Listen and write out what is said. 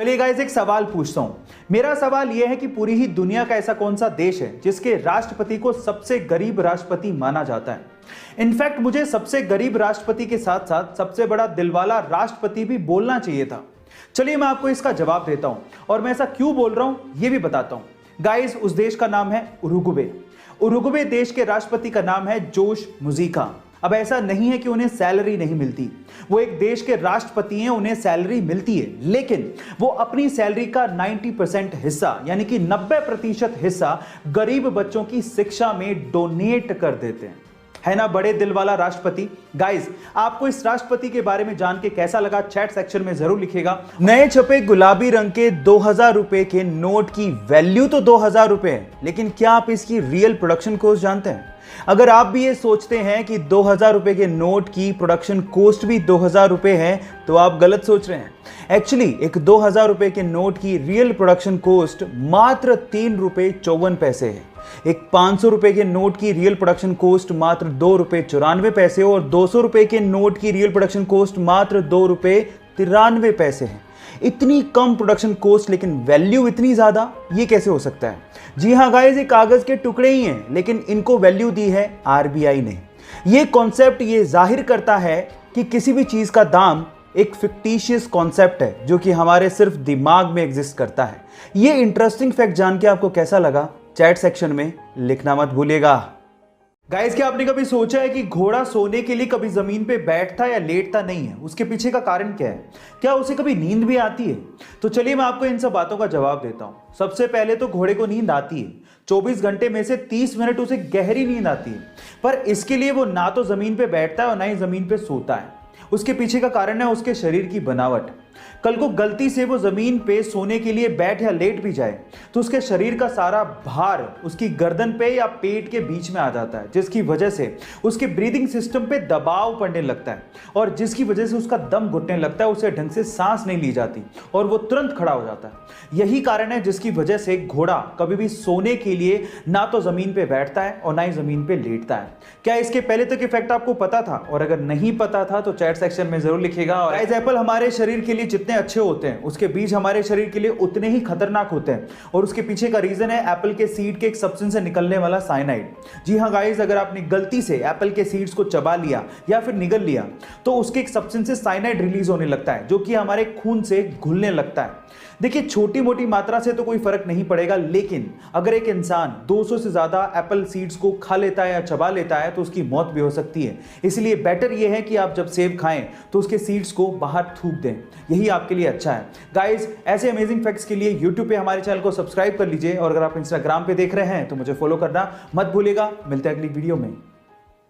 चलिए गाइस, एक सवाल पूछता हूं। मेरा सवाल यह है कि पूरी ही दुनिया का ऐसा कौन सा देश है जिसके राष्ट्रपति को सबसे गरीब राष्ट्रपति माना जाता है। इनफैक्ट मुझे सबसे गरीब राष्ट्रपति के साथ साथ सबसे बड़ा दिलवाला राष्ट्रपति भी बोलना चाहिए था। चलिए मैं आपको इसका जवाब देता हूं और मैं ऐसा क्यों बोल रहा हूं यह भी बताता हूं। गाइस, उस देश का नाम है उरुग्वे। उरुग्वे देश के राष्ट्रपति का नाम है जोश मुजिका। अब ऐसा नहीं है कि उन्हें सैलरी नहीं मिलती, वो एक देश के राष्ट्रपति हैं, उन्हें सैलरी मिलती है, लेकिन वो अपनी सैलरी का 90% हिस्सा यानी कि 90% हिस्सा गरीब बच्चों की शिक्षा में डोनेट कर देते हैं। है ना बड़े दिल वाला राष्ट्रपति। गाइस, आपको इस राष्ट्रपति के बारे में जान के कैसा लगा चैट सेक्शन में जरूर लिखिएगा। नए छपे गुलाबी रंग के 2000 रुपए के नोट की वैल्यू तो 2000 रुपए है, लेकिन क्या आप इसकी रियल प्रोडक्शन कॉस्ट जानते हैं? अगर आप भी ये सोचते हैं कि 2000 रुपए के नोट की प्रोडक्शन कॉस्ट भी 2000 रुपए है तो आप गलत सोच रहे हैं। एक्चुअली एक 2000 रुपए के नोट की रियल प्रोडक्शन कॉस्ट मात्र 3 रुपए 54 पैसे है। एक 500 रुपए के नोट की रियल प्रोडक्शन कॉस्ट मात्र 2 रुपए 94 पैसे और 200 रुपए के नोट की रियल प्रोडक्शन कॉस्ट मात्र 2 रुपए 93 पैसे है। इतनी कम प्रोडक्शन कॉस्ट लेकिन वैल्यू इतनी ज्यादा, ये कैसे हो सकता है? जी हाँ गाइस, ये कागज के टुकड़े ही हैं, लेकिन इनको वैल्यू दी है आरबीआई ने। ये कॉन्सेप्ट ये जाहिर करता है कि किसी भी चीज का दाम एक फिक्टिशियस कॉन्सेप्ट है जो कि हमारे सिर्फ दिमाग में एग्जिस्ट करता है। ये इंटरेस्टिंग फैक्ट जान के आपको कैसा लगा चैट सेक्शन में लिखना मत भूलिएगा। गाइस, क्या आपने कभी सोचा है कि घोड़ा सोने के लिए कभी जमीन पे बैठता या लेटता नहीं है? उसके पीछे का कारण क्या है? क्या उसे कभी नींद भी आती है? तो चलिए मैं आपको इन सब बातों का जवाब देता हूं। सबसे पहले तो घोड़े को नींद आती है। 24 घंटे में से 30 मिनट उसे गहरी नींद आती है, पर इसके लिए वो ना तो जमीन पे बैठता है और ना ही जमीन पे सोता है। उसके पीछे का कारण है उसके शरीर की बनावट। कल को गलती से वो जमीन पे सोने के लिए बैठ या लेट भी जाए तो उसके शरीर का सारा भार उसकी गर्दन पे या पेट के बीच में आ जाता है, जिसकी वजह से उसके ब्रीदिंग सिस्टम पे दबाव पड़ने लगता है और जिसकी वजह से उसका दम घुटने लगता है, उसे ढंग से सांस नहीं ली जाती और वो तुरंत खड़ा हो जाता है। यही कारण है जिसकी वजह से घोड़ा कभी भी सोने के लिए ना तो जमीन पे बैठता है और ना ही जमीन पे लेटता है। क्या इसके पहले तक इफेक्ट आपको पता था? और अगर नहीं पता था तो चैट सेक्शन में जरूर लिखिएगा। और एप्पल हमारे शरीर के लिए जितने अच्छे होते हैं उसके बीज हमारे शरीर के लिए उतने ही खतरनाक होते हैं, और उसके पीछे का रीजन है एप्पल के सीड के एक सब्सटेंस से निकलने वाला साइनाइड। जी हां गाइस, अगर आपने गलती से एप्पल के सीड्स को चबा लिया या फिर निगल लिया तो उसके एक सब्सटेंस से साइनाइड रिलीज होने लगता है जो कि हमारे खून से घुलने लगता है। देखिए, छोटी मोटी मात्रा से तो कोई फर्क नहीं पड़ेगा, लेकिन अगर एक इंसान 200 से ज्यादा एप्पल सीड्स को खा लेता है या चबा लेता है तो उसकी मौत भी हो सकती है। इसलिए बेटर यह है कि आप जब सेब खाएं तो उसके सीड्स को बाहर थूक दें, यही आपके लिए अच्छा है। गाइस, ऐसे अमेजिंग फैक्ट्स के लिए यूट्यूब पे हमारे चैनल को सब्सक्राइब कर लीजिए और अगर आप इंस्टाग्राम पे देख रहे हैं तो मुझे फॉलो करना मत भूलिएगा। मिलते हैं अगली वीडियो में।